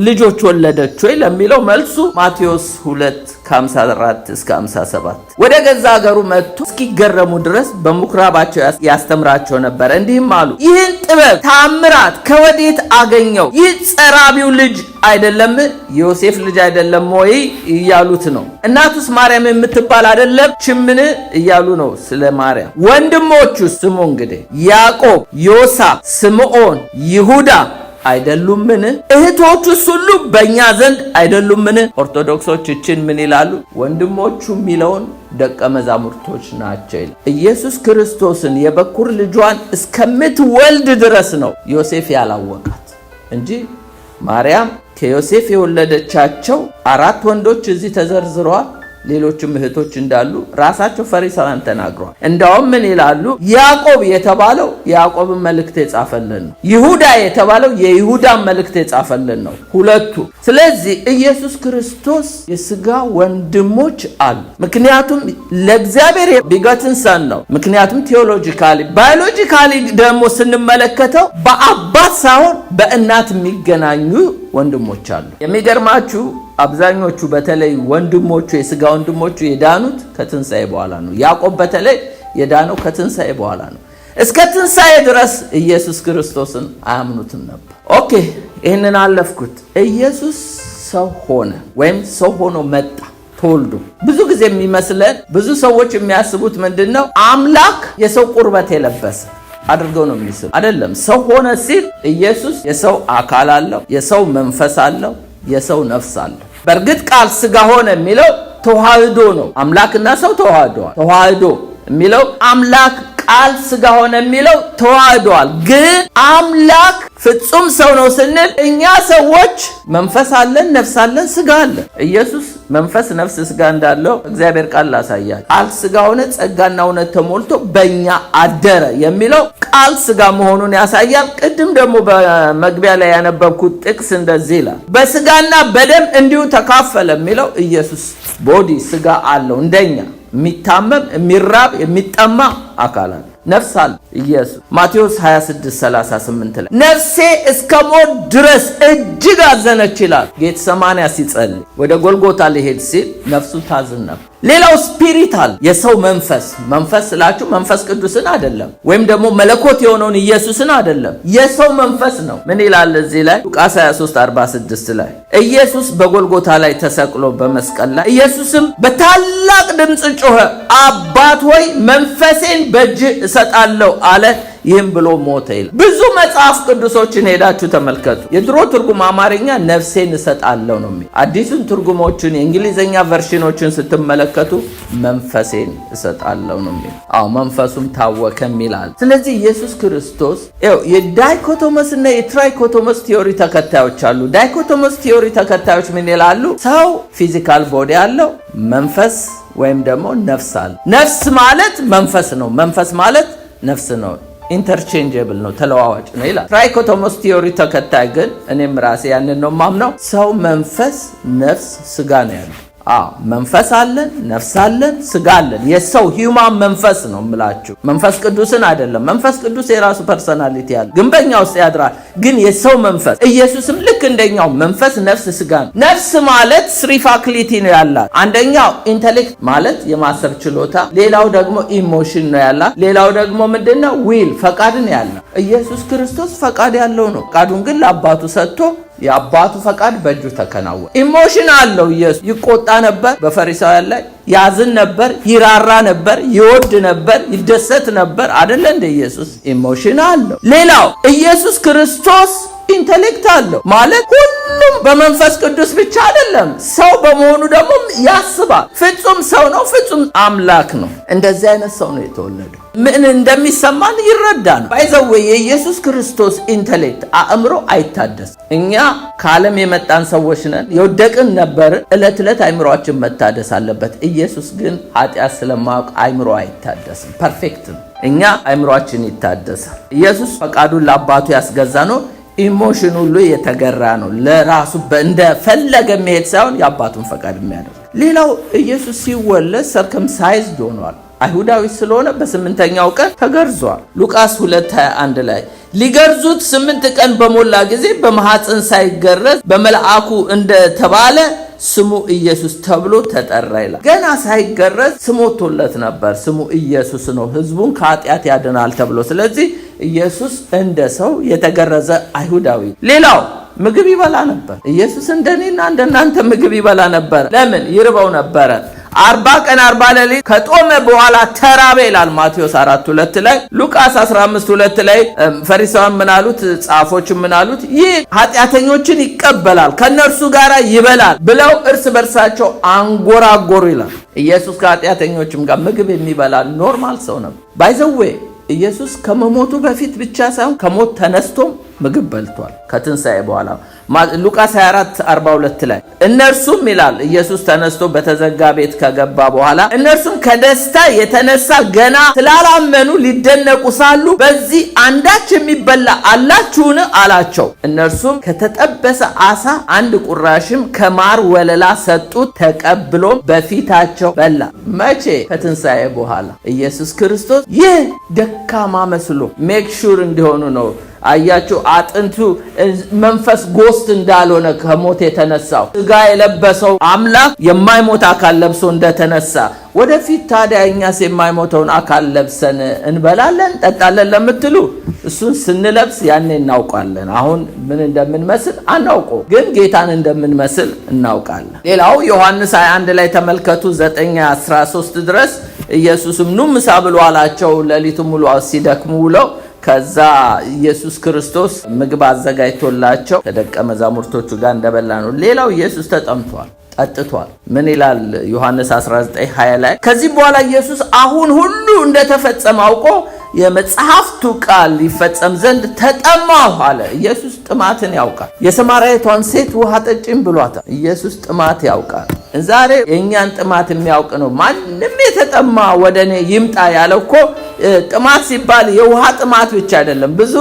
ልጆች ወለደች ወይ ለሚለው መልሱ ማቴዎስ 2:54 እስከ 57 ወደ ገዛ ሀገሩ መጥቶ እስኪገረሙ ድረስ በምኩራባቸው ያስተምራቸው ነበር። እንዲህም አሉ፣ ይህን ጥበብ ተአምራት ከወዴት አገኘው? ይህ ጸራቢው ልጅ አይደለም? ዮሴፍ ልጅ አይደለም ወይ እያሉት ነው። እናቱስ ማርያም የምትባል አይደለም ችምን እያሉ ነው ስለ ማርያም። ወንድሞቹ ስሙ እንግዲህ ያዕቆብ፣ ዮሳ፣ ስምዖን፣ ይሁዳ አይደሉምን? እህቶቹስ ሁሉ በእኛ ዘንድ አይደሉምን? ኦርቶዶክሶች እችን ምን ይላሉ? ወንድሞቹ የሚለውን ደቀ መዛሙርቶች ናቸው። ኢየሱስ ክርስቶስን የበኩር ልጇን እስከምትወልድ ድረስ ነው ዮሴፍ ያላወቃት እንጂ ማርያም ከዮሴፍ የወለደቻቸው 4 ወንዶች እዚህ ተዘርዝረዋል። ሌሎችም እህቶች እንዳሉ ራሳቸው ፈሪሳውያን ተናግረዋል። እንዳውም ምን ይላሉ? ያዕቆብ የተባለው የያዕቆብን መልእክት የጻፈልን ነው። ይሁዳ የተባለው የይሁዳን መልእክት የጻፈልን ነው ሁለቱ። ስለዚህ ኢየሱስ ክርስቶስ የሥጋ ወንድሞች አሉ። ምክንያቱም ለእግዚአብሔር ቢገትን ሰን ነው። ምክንያቱም ቴዎሎጂካሊ ባዮሎጂካሊ ደግሞ ስንመለከተው በአባት ሳይሆን በእናት የሚገናኙ ወንድሞች አሉ። የሚገርማችሁ አብዛኞቹ በተለይ ወንድሞቹ የሥጋ ወንድሞቹ የዳኑት ከትንሣኤ በኋላ ነው። ያዕቆብ በተለይ የዳነው ከትንሣኤ በኋላ ነው። እስከ ትንሣኤ ድረስ ኢየሱስ ክርስቶስን አያምኑትም ነበር። ኦኬ፣ ይህንን አለፍኩት። ኢየሱስ ሰው ሆነ ወይም ሰው ሆኖ መጣ ተወልዶ። ብዙ ጊዜ የሚመስለን ብዙ ሰዎች የሚያስቡት ምንድነው? አምላክ የሰው ቁርበት የለበሰ አድርገው ነው የሚስሉ። አይደለም። ሰው ሆነ ሲል ኢየሱስ የሰው አካል አለው፣ የሰው መንፈስ አለው፣ የሰው ነፍስ አለው። በእርግጥ ቃል ሥጋ ሆነ የሚለው ተዋህዶ ነው። አምላክና ሰው ተዋህደዋል። ተዋህዶ የሚለው አምላክ ቃል ሥጋ ሆነ የሚለው ተዋህደዋል። ግን አምላክ ፍጹም ሰው ነው ስንል እኛ ሰዎች መንፈስ አለን፣ ነፍስ አለን፣ ሥጋ አለን። ኢየሱስ መንፈስ፣ ነፍስ፣ ሥጋ እንዳለው እግዚአብሔር ቃል ላሳያል። ቃል ሥጋ ሆነ ጸጋና እውነት ተሞልቶ በእኛ አደረ የሚለው ቃል ሥጋ መሆኑን ያሳያል። ቅድም ደግሞ በመግቢያ ላይ ያነበብኩት ጥቅስ እንደዚህ ይላል፣ በሥጋና በደም እንዲሁ ተካፈለ የሚለው ኢየሱስ ቦዲ ሥጋ አለው እንደኛ የሚታመም የሚራብ የሚጠማ አካል አለ። ነፍስ አለ ኢየሱስ። ማቴዎስ 26:38 ላይ ነፍሴ እስከ ሞት ድረስ እጅግ አዘነች ይላል። ጌተሰማኒ ሲጸልይ ወደ ጎልጎታ ሊሄድ ሲል ነፍሱ ታዝን ነበር። ሌላው ስፒሪታል የሰው መንፈስ። መንፈስ ስላችሁ መንፈስ ቅዱስን አይደለም፣ ወይም ደግሞ መለኮት የሆነውን ኢየሱስን አይደለም፣ የሰው መንፈስ ነው። ምን ይላል እዚህ ላይ? ሉቃስ 23:46 ላይ ኢየሱስ በጎልጎታ ላይ ተሰቅሎ በመስቀል ላይ ኢየሱስም በታላቅ ድምፅ ጮኸ፣ አባት ሆይ መንፈሴን በእጅህ እሰጣለሁ አለ። ይህም ብሎ ሞተ ይላል። ብዙ መጽሐፍ ቅዱሶችን ሄዳችሁ ተመልከቱ። የድሮ ትርጉም አማርኛ ነፍሴን እሰጣለሁ ነው የሚል። አዲሱን ትርጉሞችን የእንግሊዝኛ ቨርሽኖችን ስትመለከቱ መንፈሴን እሰጣለሁ ነው የሚል። አዎ መንፈሱም ታወከም ይላል። ስለዚህ ኢየሱስ ክርስቶስ የዳይኮቶመስ እና የትራይኮቶመስ ቲዮሪ ተከታዮች አሉ። ዳይኮቶመስ ቲዮሪ ተከታዮች ምን ይላሉ? ሰው ፊዚካል ቦዲ አለው፣ መንፈስ ወይም ደግሞ ነፍስ አለ። ነፍስ ማለት መንፈስ ነው፣ መንፈስ ማለት ነፍስ ነው። ኢንተርቼንጀብል ነው፣ ተለዋዋጭ ነው ይላል። ትራይኮቶመስ ቲዮሪ ተከታይ ግን እኔም ራሴ ያንን ነው ማምነው። ሰው መንፈስ፣ ነፍስ፣ ሥጋ ነው ያለው። መንፈስ አለን፣ ነፍስ አለን፣ ሥጋ አለን። የሰው ሂውማን መንፈስ ነው የምላችሁ፣ መንፈስ ቅዱስን አይደለም። መንፈስ ቅዱስ የራሱ ፐርሰናሊቲ ያለ ግን በእኛ ውስጥ ያድራል። ግን የሰው መንፈስ ኢየሱስም ልክ እንደኛው መንፈስ፣ ነፍስ፣ ሥጋ ነው። ነፍስ ማለት 3 ፋክሊቲ ነው ያላት። አንደኛው ኢንተሌክት ማለት የማሰብ ችሎታ፣ ሌላው ደግሞ ኢሞሽን ነው ያላት፣ ሌላው ደግሞ ምንድነው? ዊል ፈቃድ ነው ያላት። ኢየሱስ ክርስቶስ ፈቃድ ያለው ነው። ፈቃዱን ግን ለአባቱ ሰጥቶ የአባቱ ፈቃድ በእጁ ተከናወነ። ኢሞሽን አለው ኢየሱስ። ይቆጣ ነበር በፈሪሳውያን ላይ፣ ያዝን ነበር፣ ይራራ ነበር፣ ይወድ ነበር፣ ይደሰት ነበር። አይደለ እንደ ኢየሱስ ኢሞሽን አለው። ሌላው ኢየሱስ ክርስቶስ ኢንተሌክት አለው ማለት ሁሉም በመንፈስ ቅዱስ ብቻ አይደለም። ሰው በመሆኑ ደግሞ ያስባል። ፍጹም ሰው ነው፣ ፍጹም አምላክ ነው። እንደዚህ አይነት ሰው ነው የተወለደው። ምን እንደሚሰማን ይረዳል። ባይዘው የኢየሱስ ክርስቶስ ኢንተሌክት አእምሮ አይታደስ። እኛ ከዓለም የመጣን ሰዎች ነን፣ የወደቅን ነበር። ዕለት ዕለት አእምሮአችን መታደስ አለበት። ኢየሱስ ግን ኃጢአት ስለማያውቅ አእምሮ አይታደስም። ፐርፌክት ነው። እኛ አእምሮአችን ይታደሳል። ኢየሱስ ፈቃዱን ለአባቱ ያስገዛ ነው። ኢሞሽን ሁሉ የተገራ ነው። ለራሱ እንደፈለገ የሚሄድ ሳይሆን የአባቱን ፈቃድ የሚያደርግ። ሌላው ኢየሱስ ሲወለድ ሰርከምሳይዝድ ሆኗል። አይሁዳዊ ስለሆነ በ8ኛው ቀን ተገርዟል። ሉቃስ 2:21 ላይ ሊገርዙት 8 ቀን በሞላ ጊዜ በማኅፀን ሳይገረዝ በመልአኩ እንደተባለ ስሙ ኢየሱስ ተብሎ ተጠራ ይላል። ገና ሳይገረዝ ስም ወጥቶለት ነበር። ስሙ ኢየሱስ ነው፣ ሕዝቡን ከኃጢአት ያድናል ተብሎ። ስለዚህ ኢየሱስ እንደ ሰው የተገረዘ አይሁዳዊ። ሌላው ምግብ ይበላ ነበር። ኢየሱስ እንደኔና እንደናንተ ምግብ ይበላ ነበር። ለምን? ይርበው ነበረ። 40 ቀን 40 ሌሊት ከጦመ በኋላ ተራበ ይላል ማቴዎስ 4:2 ላይ። ሉቃስ 15:2 ላይ ፈሪሳውያን ምን አሉት? ጻፎች ምን አሉት? ይህ ኃጢአተኞችን ይቀበላል ከነርሱ ጋር ይበላል ብለው እርስ በርሳቸው አንጎራጎሩ ይላል። ኢየሱስ ከኃጢአተኞችም ጋር ምግብ የሚበላ ኖርማል ሰው ነው። ባይዘዌ ኢየሱስ ከመሞቱ በፊት ብቻ ሳይሆን ከሞት ተነስቶም ምግብ በልቷል ከትንሣኤ በኋላ። ሉቃስ 24:42 ላይ እነርሱም ይላል ኢየሱስ ተነስቶ በተዘጋ ቤት ከገባ በኋላ እነርሱም ከደስታ የተነሳ ገና ስላላመኑ ሊደነቁ ሳሉ በዚህ አንዳች የሚበላ አላችሁን አላቸው። እነርሱም ከተጠበሰ ዓሣ 1 ቁራሽም ከማር ወለላ ሰጡት። ተቀብሎም በፊታቸው በላ። መቼ? ከትንሣኤ በኋላ። ኢየሱስ ክርስቶስ ይህ ደካማ መስሎ ሜክ ሹር እንዲሆኑ ነው። አያችሁ፣ አጥንቱ መንፈስ ጎስት እንዳልሆነ ከሞት የተነሳው ሥጋ የለበሰው አምላክ የማይሞት አካል ለብሶ እንደተነሳ ወደፊት ታዲያ እኛስ የማይሞተውን አካል ለብሰን እንበላለን እንጠጣለን ለምትሉ እሱን ስንለብስ ያኔ እናውቃለን። አሁን ምን እንደምንመስል አናውቀው፣ ግን ጌታን እንደምንመስል እናውቃለን። ሌላው ዮሐንስ 21 ላይ ተመልከቱ 9:13 ድረስ ኢየሱስም ኑ ምሳ ብሉ አላቸው። ሌሊቱ ሙሉ ሲደክሙ ውለው ከዛ ኢየሱስ ክርስቶስ ምግብ አዘጋጅቶላቸው ከደቀ መዛሙርቶቹ ጋር እንደበላ ነው። ሌላው ኢየሱስ ተጠምቷል፣ ጠጥቷል። ምን ይላል ዮሐንስ 19:20 ላይ? ከዚህ በኋላ ኢየሱስ አሁን ሁሉ እንደተፈጸመ አውቆ የመጽሐፍቱ ቃል ይፈጸም ዘንድ ተጠማሁ አለ። ኢየሱስ ጥማትን ያውቃል። የሰማርያዊቷን ሴት ውሃ ጠጪም ብሏታል። ኢየሱስ ጥማት ያውቃል። ዛሬ የእኛን ጥማት የሚያውቅ ነው። ማንም የተጠማ ወደ እኔ ይምጣ ያለው እኮ ጥማት ሲባል የውሃ ጥማት ብቻ አይደለም። ብዙ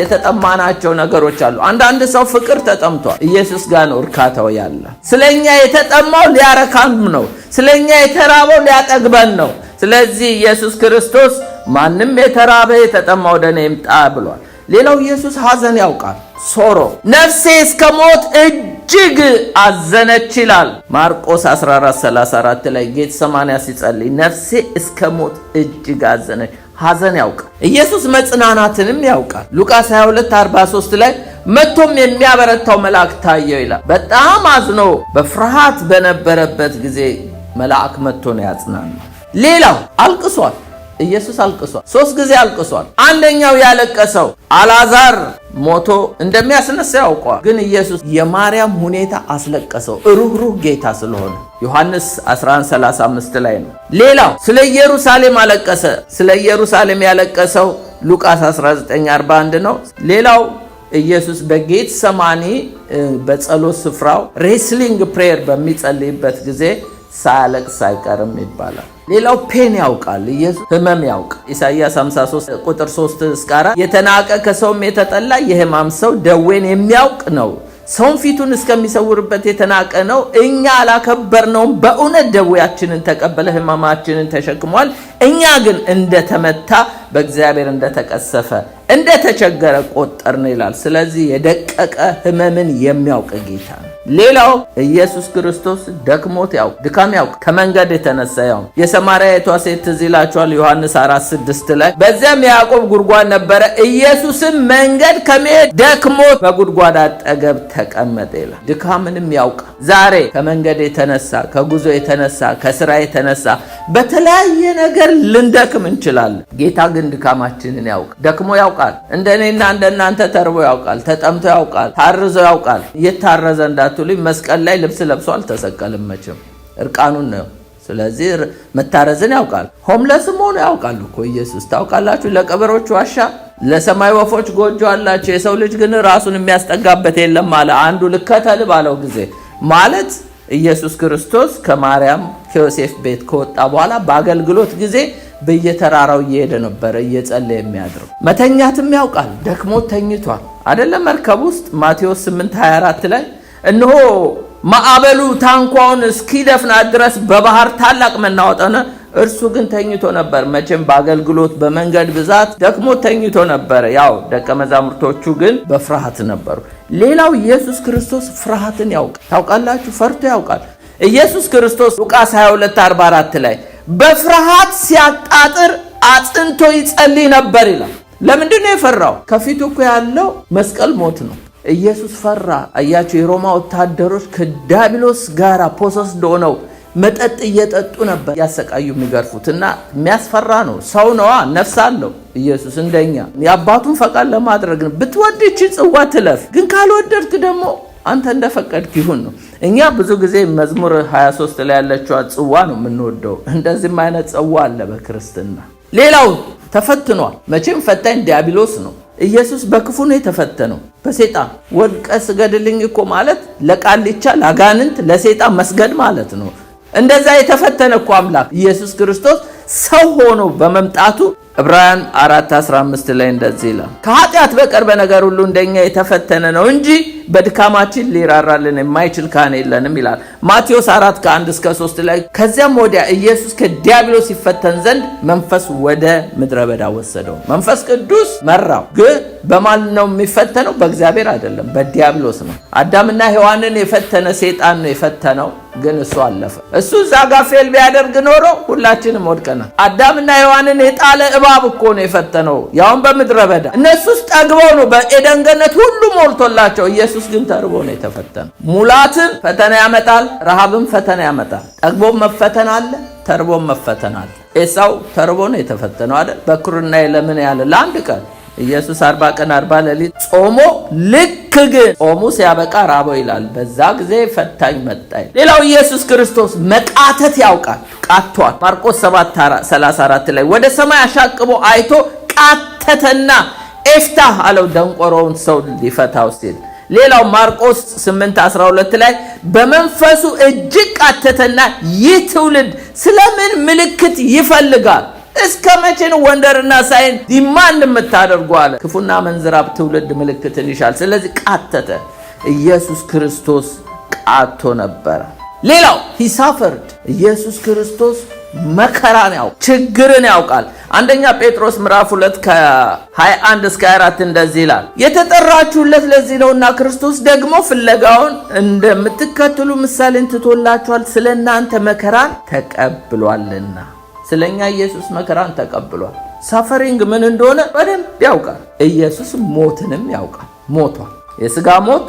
የተጠማናቸው ነገሮች አሉ። አንዳንድ ሰው ፍቅር ተጠምቷል። ኢየሱስ ጋር ነው እርካታው ያለ። ስለኛ የተጠማው ሊያረካን ነው። ስለኛ የተራበው ሊያጠግበን ነው። ስለዚህ ኢየሱስ ክርስቶስ ማንም የተራበ የተጠማ ወደ እኔ ይምጣ ብሏል። ሌላው ኢየሱስ ሐዘን ያውቃል። ሶሮ ነፍሴ እስከ ሞት እጅግ አዘነች ይላል ማርቆስ 14:34 ላይ ጌቴሰማኒ ሲጸልይ ነፍሴ እስከ ሞት እጅግ አዘነች። ሐዘን ያውቃል። ኢየሱስ መጽናናትንም ያውቃል። ሉቃስ 22:43 ላይ መጥቶም የሚያበረታው መልአክ ታየው ይላል። በጣም አዝኖ በፍርሃት በነበረበት ጊዜ መልአክ መጥቶ ነው ያጽናናው። ሌላው አልቅሷል። ኢየሱስ አልቅሷል። 3 ጊዜ አልቅሷል። አንደኛው ያለቀሰው አልዓዛር ሞቶ እንደሚያስነሳ ያውቀዋል። ግን ኢየሱስ የማርያም ሁኔታ አስለቀሰው፣ ሩህሩህ ጌታ ስለሆነ ዮሐንስ 11:35 ላይ ነው። ሌላው ስለ ኢየሩሳሌም አለቀሰ። ስለ ኢየሩሳሌም ያለቀሰው ሉቃስ 19:41 ነው። ሌላው ኢየሱስ በጌቴሰማኒ በጸሎት ስፍራው ሬስሊንግ ፕሬየር በሚጸልይበት ጊዜ ሳያለቅስ አይቀርም ይባላል። ሌላው ፔን ያውቃል። ኢየሱስ ህመም ያውቃል። ኢሳይያስ 53:3-4 የተናቀ ከሰውም የተጠላ የህማም ሰው ደዌን የሚያውቅ ነው። ሰውን ፊቱን እስከሚሰውርበት የተናቀ ነው፣ እኛ አላከበርነውም። በእውነት ደዌያችንን ተቀበለ፣ ህመማችንን ተሸክሟል። እኛ ግን እንደተመታ በእግዚአብሔር እንደተቀሰፈ እንደተቸገረ ቆጠርነው ይላል። ስለዚህ የደቀቀ ህመምን የሚያውቅ ጌታ ነው። ሌላው ኢየሱስ ክርስቶስ ደክሞት ያውቅ ድካም ያውቅ ከመንገድ የተነሳ ያው የሰማርያዊቷ ሴት ትዝ ይላችኋል ዮሐንስ 4:6 ላይ በዚያም ያዕቆብ ጉድጓድ ነበረ ኢየሱስም መንገድ ከመሄድ ደክሞት በጉድጓድ አጠገብ ተቀመጠ ይላል። ድካምንም ያውቅ ዛሬ ከመንገድ የተነሳ ከጉዞ የተነሳ ከስራ የተነሳ በተለያየ ነገር ልንደክም እንችላለን። ጌታ ግን ድካማችንን ያውቅ ደክሞ ያውቃል። እንደኔና እንደናንተ ተርቦ ያውቃል፣ ተጠምቶ ያውቃል፣ ታርዞ ያውቃል። የታረዘ እንዳትሉኝ መስቀል ላይ ልብስ ለብሶ አልተሰቀልም፣ መቼም እርቃኑን ነው። ስለዚህ መታረዝን ያውቃል። ሆምለስም ሆኖ ያውቃል እኮ ኢየሱስ ታውቃላችሁ። ለቀበሮች ዋሻ ለሰማይ ወፎች ጎጆ አላቸው፣ የሰው ልጅ ግን ራሱን የሚያስጠጋበት የለም አለ። አንዱ ልከተል ባለው ጊዜ ማለት ኢየሱስ ክርስቶስ ከማርያም ከዮሴፍ ቤት ከወጣ በኋላ በአገልግሎት ጊዜ በየተራራው እየሄደ ነበር እየጸለየ የሚያድረው። መተኛትም ያውቃል። ደክሞት ተኝቷል አይደለም? መርከብ ውስጥ ማቴዎስ 8:24 ላይ እነሆ ማዕበሉ ታንኳውን እስኪደፍናት ድረስ በባህር ታላቅ መናወጥ ሆነ፣ እርሱ ግን ተኝቶ ነበር። መቼም በአገልግሎት በመንገድ ብዛት ደክሞት ተኝቶ ነበር። ያው ደቀ መዛሙርቶቹ ግን በፍርሃት ነበሩ። ሌላው ኢየሱስ ክርስቶስ ፍርሃትን ያውቃል። ታውቃላችሁ? ፈርቶ ያውቃል። ኢየሱስ ክርስቶስ ሉቃስ 22:44 ላይ በፍርሃት ሲያጣጥር አጽንቶ ይጸልይ ነበር ይላል። ለምንድን ነው የፈራው? ከፊቱ እኮ ያለው መስቀል ሞት ነው። ኢየሱስ ፈራ። አያችሁ፣ የሮማ ወታደሮች ከዲያብሎስ ጋር ፖሰስድ ሆነው መጠጥ እየጠጡ ነበር ያሰቃዩ የሚገርፉትና የሚያስፈራ ነው። ሰው ነዋ፣ ነፍስ አለው ኢየሱስ እንደኛ። የአባቱን ፈቃድ ለማድረግ ነው። ብትወድ ይህች ጽዋ ትለፍ፣ ግን ካልወደድክ ደግሞ አንተ እንደፈቀድክ ይሁን ነው። እኛ ብዙ ጊዜ መዝሙር 23 ላይ ያለችው ጽዋ ነው የምንወደው። እንደዚህም አይነት ጽዋ አለ በክርስትና። ሌላው ተፈትኗል። መቼም ፈታኝ ዲያብሎስ ነው። ኢየሱስ በክፉ ነው የተፈተነው፣ በሰይጣን ወድቀ ስገድልኝ እኮ ማለት ለቃልቻ ለአጋንንት ለሰይጣን መስገድ ማለት ነው። እንደዛ የተፈተነ እኮ አምላክ ኢየሱስ ክርስቶስ ሰው ሆኖ በመምጣቱ ዕብራውያን 4:15 ላይ እንደዚህ ይላል፣ ከኃጢአት በቀር በነገር ሁሉ እንደኛ የተፈተነ ነው እንጂ በድካማችን ሊራራልን የማይችል ካህን የለንም ይላል። ማቴዎስ 4:1-3 ላይ ከዚያም ወዲያ ኢየሱስ ከዲያብሎስ ይፈተን ዘንድ መንፈስ ወደ ምድረ በዳ ወሰደው። መንፈስ ቅዱስ መራው። ግን በማን ነው የሚፈተነው? በእግዚአብሔር አይደለም፣ በዲያብሎስ ነው። አዳምና ሔዋንን የፈተነ ሰይጣን ነው የፈተነው፣ ግን እሱ አለፈ። እሱ እዛ ጋር ፌል ቢያደርግ ኖሮ ሁላችንም ወድቀናል። አዳምና ሔዋንን የጣለ እባብ እኮ ነው የፈተነው፣ ያውም በምድረ በዳ። እነሱስ ጠግበው ነው በኤደን ገነት ሁሉ ሞልቶላቸው፣ ኢየሱስ ግን ተርቦ ነው የተፈተነው። ሙላትን ፈተና ያመጣል፣ ረሃብም ፈተና ያመጣል። ጠግቦም መፈተን አለ፣ ተርቦም መፈተን አለ። ኤሳው ተርቦ ነው የተፈተነው አይደል? በኩርና ለምን ያለ ለአንድ ቀን ኢየሱስ 40 ቀን 40 ሌሊት ጾሞ ልክ ግን ጾሙ ሲያበቃ ራበው ይላል። በዛ ጊዜ ፈታኝ መጣ። ሌላው ኢየሱስ ክርስቶስ መቃተት ያውቃል። ቃቷል። ማርቆስ 7:34 ላይ ወደ ሰማይ አሻቅቦ አይቶ ቃተተና ኤፍታህ አለው ደንቆሮውን ሰው ሊፈታው ሲል። ሌላው ማርቆስ 8:12 ላይ በመንፈሱ እጅግ ቃተተና ይህ ትውልድ ስለምን ምልክት ይፈልጋል? እስከ መቼ ነው ወንደርና ሳይን ዲማንድ የምታደርጉ አለ። ክፉና መንዝራብ ትውልድ ምልክትን ይሻል። ስለዚህ ቃተተ። ኢየሱስ ክርስቶስ ቃቶ ነበረ። ሌላው ሂሳፈርድ ኢየሱስ ክርስቶስ መከራን ያውቃል፣ ችግርን ያውቃል። አንደኛ ጴጥሮስ ምዕራፍ 2:21-24 እንደዚህ ይላል፣ የተጠራችሁለት ለዚህ ነውና ክርስቶስ ደግሞ ፍለጋውን እንደምትከተሉ ምሳሌን ትቶላችኋል፣ ስለ እናንተ መከራን ተቀብሏልና። ስለኛ ኢየሱስ መከራን ተቀብሏል። ሳፈሪንግ ምን እንደሆነ በደንብ ያውቃል። ኢየሱስ ሞትንም ያውቃል። ሞቷል። የሥጋ ሞት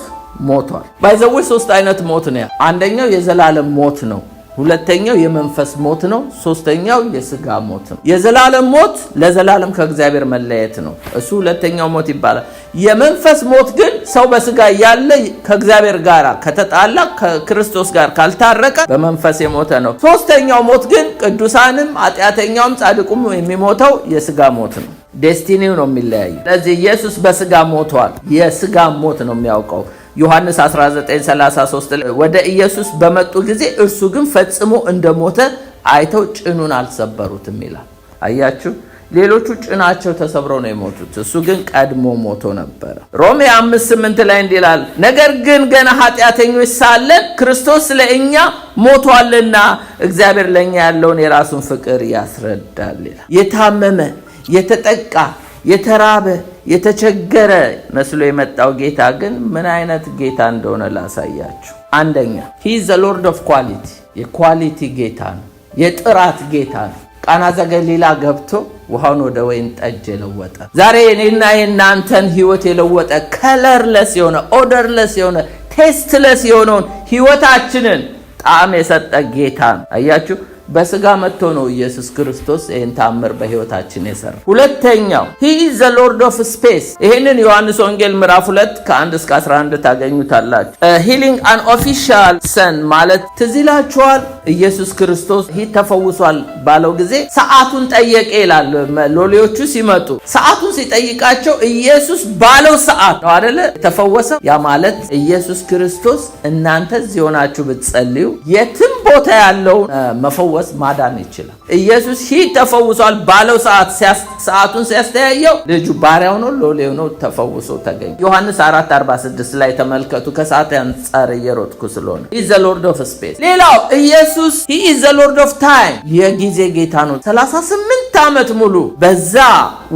ሞቷል። ባይዘው 3 አይነት ሞት ነው። አንደኛው የዘላለም ሞት ነው። ሁለተኛው የመንፈስ ሞት ነው። ሶስተኛው የሥጋ ሞት ነው። የዘላለም ሞት ለዘላለም ከእግዚአብሔር መለየት ነው። እሱ ሁለተኛው ሞት ይባላል። የመንፈስ ሞት ግን ሰው በሥጋ ያለ ከእግዚአብሔር ጋር ከተጣላ ከክርስቶስ ጋር ካልታረቀ በመንፈስ የሞተ ነው። ሶስተኛው ሞት ግን ቅዱሳንም ኃጢአተኛውም ጻድቁም የሚሞተው የሥጋ ሞት ነው። ዴስቲኒው ነው የሚለያይ። ስለዚህ ኢየሱስ በሥጋ ሞቷል። የሥጋ ሞት ነው የሚያውቀው። ዮሐንስ 19:33 ወደ ኢየሱስ በመጡ ጊዜ እርሱ ግን ፈጽሞ እንደሞተ አይተው ጭኑን አልሰበሩትም ይላል። አያችሁ፣ ሌሎቹ ጭናቸው ተሰብረው ነው የሞቱት፣ እሱ ግን ቀድሞ ሞቶ ነበረ። ሮሜ 5:8 ላይ እንዲህ ይላል፣ ነገር ግን ገና ኃጢአተኞች ሳለን ክርስቶስ ለእኛ ሞቷልና እግዚአብሔር ለእኛ ያለውን የራሱን ፍቅር ያስረዳል ይላል። የታመመ የተጠቃ የተራበ የተቸገረ መስሎ የመጣው ጌታ ግን ምን አይነት ጌታ እንደሆነ ላሳያችሁ። አንደኛ he is the lord of quality የኳሊቲ ጌታ ነው። የጥራት ጌታ ነው። ቃና ዘገሊላ ገብቶ ውሃውን ወደ ወይን ጠጅ የለወጠ ዛሬ እኔና የእናንተን ህይወት የለወጠ ከለርለስ የሆነ ኦደርለስ የሆነ ቴስትለስ የሆነውን ህይወታችንን ጣዕም የሰጠ ጌታ ነው። አያችሁ በስጋ መጥቶ ነው ኢየሱስ ክርስቶስ ይህን ታምር በህይወታችን የሰራ። ሁለተኛው he is the lord of space ይሄንን ዮሐንስ ወንጌል ምዕራፍ 2 ከ1 እስከ 11 ታገኙታላችሁ። healing an official son ማለት ትዝ ይላችኋል። ኢየሱስ ክርስቶስ ተፈውሷል ባለው ጊዜ ሰዓቱን ጠየቀ ይላል። ሎሌዎቹ ሲመጡ ሰዓቱን ሲጠይቃቸው ኢየሱስ ባለው ሰዓት ነው አይደለ ተፈወሰ። ያ ማለት ኢየሱስ ክርስቶስ እናንተ እዚህ ሆናችሁ ብትጸልዩ የትም ቦታ ያለው መፈወስ ማዳን ይችላል። ኢየሱስ ተፈውሷል ባለው ሰዓቱን ሲያስተያየው ልጁ ባሪያው ነው ሎሌው ነው ተፈውሶ ተገኘ። ዮሐንስ 4:46 ላይ ተመልከቱ። ከሰዓት አንፃር እየሮጥኩ ስለሆነ he is the lord of space። ሌላው ኢየሱስ he is the lord of time የጊዜ ጌታ ነው። 38 ዓመት ሙሉ በዛ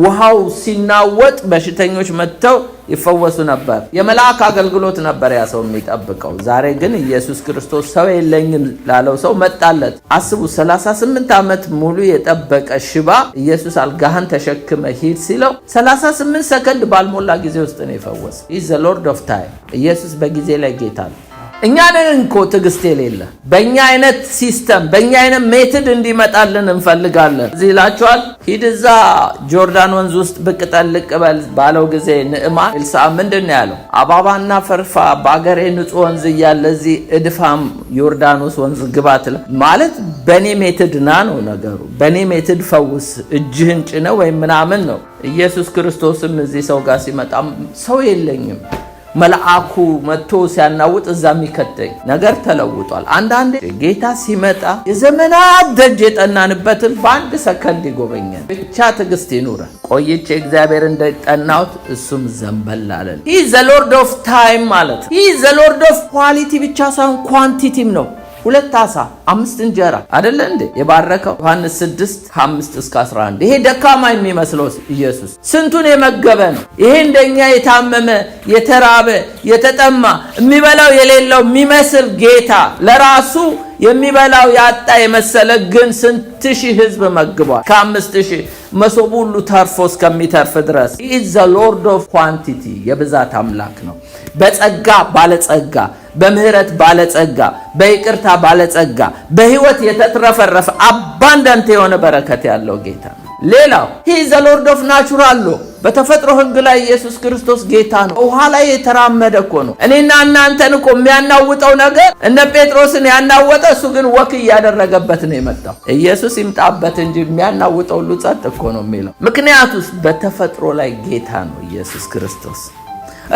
ውሃው ሲናወጥ በሽተኞች መጥተው ይፈወሱ ነበር። የመላእክ አገልግሎት ነበር ያ ሰው የሚጠብቀው። ዛሬ ግን ኢየሱስ ክርስቶስ ሰው የለኝም ላለው ሰው መጣለት። አስቡ 38 ዓመት ሙሉ የጠበቀ ሽባ ኢየሱስ አልጋህን ተሸክመ ሂድ ሲለው 38 ሰከንድ ባልሞላ ጊዜ ውስጥ ነው የፈወሰ። he is the lord of time ኢየሱስ በጊዜ ላይ ጌታ ነው። እኛ ነን እንኮ ትዕግስት የሌለ በእኛ አይነት ሲስተም በእኛ አይነት ሜትድ እንዲመጣልን እንፈልጋለን። እዚህ ይላችኋል ሂድ እዛ ጆርዳን ወንዝ ውስጥ ብቅ ጠልቅ በል ባለው ጊዜ ንዕማን ኤልሳ ምንድን ነው ያለው? አባባና ፈርፋ በአገሬ ንጹህ ወንዝ እያለ እዚህ እድፋም ዮርዳኖስ ወንዝ ግባት ማለት በእኔ ሜትድ ና ነው ነገሩ። በእኔ ሜትድ ፈውስ እጅህን ጭነ ወይም ምናምን ነው። ኢየሱስ ክርስቶስም እዚህ ሰው ጋር ሲመጣ ሰው የለኝም መልአኩ መጥቶ ሲያናውጥ እዛ የሚከተኝ ነገር ተለውጧል። አንዳንዴ ጌታ ሲመጣ የዘመናት ደጅ የጠናንበትን በአንድ ሰከንድ ይጎበኛል። ብቻ ትዕግስት ይኑረ። ቆይቼ እግዚአብሔር እንደጠናሁት እሱም ዘንበል አለን። he is the lord of time ማለት he is the lord of quality ብቻ ሳይሆን ኳንቲቲም ነው። 2 ዓሣ 5 እንጀራ አይደለ እንዴ የባረከው? ዮሐንስ 6:5 እስከ 11 ይሄ ደካማ የሚመስለው ኢየሱስ ስንቱን የመገበ ነው። ይሄ እንደኛ የታመመ የተራበ የተጠማ የሚበላው የሌለው የሚመስል ጌታ ለራሱ የሚበላው ያጣ የመሰለ ግን ስንት ሺህ ህዝብ መግቧል። ከ5000 መሶብ ሁሉ ተርፎ እስከሚተርፍ ድረስ he is the lord of quantity የብዛት አምላክ ነው። በጸጋ ባለጸጋ፣ በምህረት ባለጸጋ፣ በይቅርታ ባለጸጋ፣ በህይወት የተትረፈረፈ አባንዳንት የሆነ በረከት ያለው ጌታ ነው። ሌላው he is the lord of natural law በተፈጥሮ ህግ ላይ ኢየሱስ ክርስቶስ ጌታ ነው። ውሃ ላይ የተራመደ እኮ ነው። እኔና እናንተን እኮ የሚያናውጠው ነገር እነ ጴጥሮስን ያናወጠ እሱ ግን ወክ እያደረገበት ነው የመጣው። ኢየሱስ ይምጣበት እንጂ የሚያናውጠው ሁሉ ጸጥ እኮ ነው የሚለው። ምክንያቱስ በተፈጥሮ ላይ ጌታ ነው ኢየሱስ ክርስቶስ።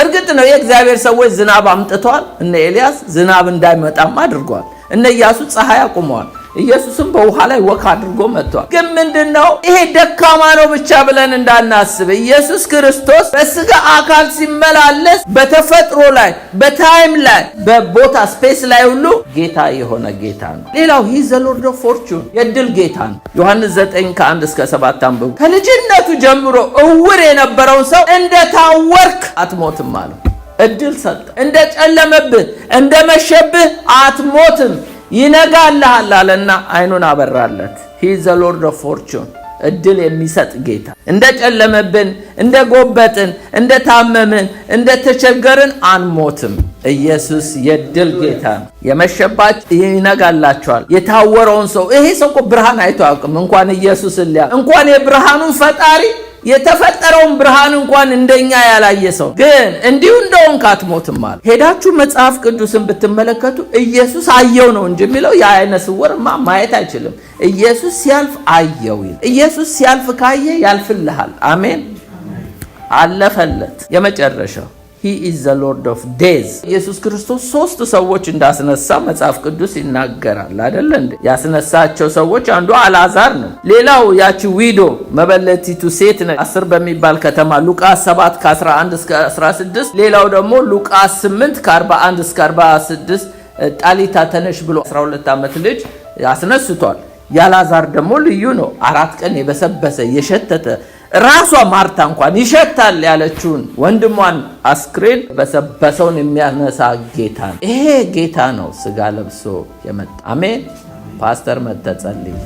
እርግጥ ነው የእግዚአብሔር ሰዎች ዝናብ አምጥተዋል። እነ ኤልያስ ዝናብ እንዳይመጣም አድርገዋል። እነ ኢያሱ ፀሐይ አቁመዋል። ኢየሱስም በውሃ ላይ ወክ አድርጎ መጥቷል። ግን ምንድነው ይሄ ደካማ ነው ብቻ ብለን እንዳናስብ ኢየሱስ ክርስቶስ በስጋ አካል ሲመላለስ በተፈጥሮ ላይ በታይም ላይ በቦታ ስፔስ ላይ ሁሉ ጌታ የሆነ ጌታ ነው። ሌላው he is the lord of fortune የድል ጌታ ነው። ዮሐንስ 9:1 እስከ 7 አንብቡ። ከልጅነቱ ጀምሮ እውር የነበረውን ሰው እንደታወርክ አትሞትም አለው። እድል ሰጠ። እንደጨለመብህ እንደመሸብህ አትሞትም ይነጋልሃል አለና አይኑን አበራለት። he is the lord of fortune እድል የሚሰጥ ጌታ። እንደጨለመብን እንደጎበጥን እንደታመምን እንደተቸገርን አንሞትም። ኢየሱስ የድል ጌታ ነው። የመሸባችሁ ይነጋላችኋል። የታወረውን ሰው ይሄ ሰው እኮ ብርሃን አይቶ አያውቅም። እንኳን ኢየሱስን እንኳን የብርሃኑን ፈጣሪ የተፈጠረውን ብርሃን እንኳን እንደኛ ያላየ ሰው ግን እንዲሁ እንደሆንክ አትሞትም ማለት። ሄዳችሁ መጽሐፍ ቅዱስን ብትመለከቱ ኢየሱስ አየው ነው እንጂ የሚለው የዓይነ ስውርማ ማየት አይችልም። ኢየሱስ ሲያልፍ አየው ይል። ኢየሱስ ሲያልፍ ካየ ያልፍልሃል። አሜን። አለፈለት። የመጨረሻው he is the lord of days ኢየሱስ ክርስቶስ 3 ሰዎች እንዳስነሳ መጽሐፍ ቅዱስ ይናገራል አይደል እንዴ? ያስነሳቸው ሰዎች አንዱ አልዓዛር ነው። ሌላው ያቺ ዊዶ መበለቲቱ ሴት ነው 10 በሚባል ከተማ ሉቃስ 7 ከ11 እስከ 16። ሌላው ደግሞ ሉቃስ 8 ከ41 እስከ 46 ጣሊታ ተነሽ ብሎ 12 ዓመት ልጅ ያስነስቷል። ያላዛር ደግሞ ልዩ ነው። 4 ቀን የበሰበሰ የሸተተ ራሷ ማርታ እንኳን ይሸታል ያለችውን ወንድሟን አስክሬን በሰበሰውን የሚያነሳ ጌታ ነው። ይሄ ጌታ ነው ስጋ ለብሶ የመጣ። አሜን። ፓስተር መተጸልይ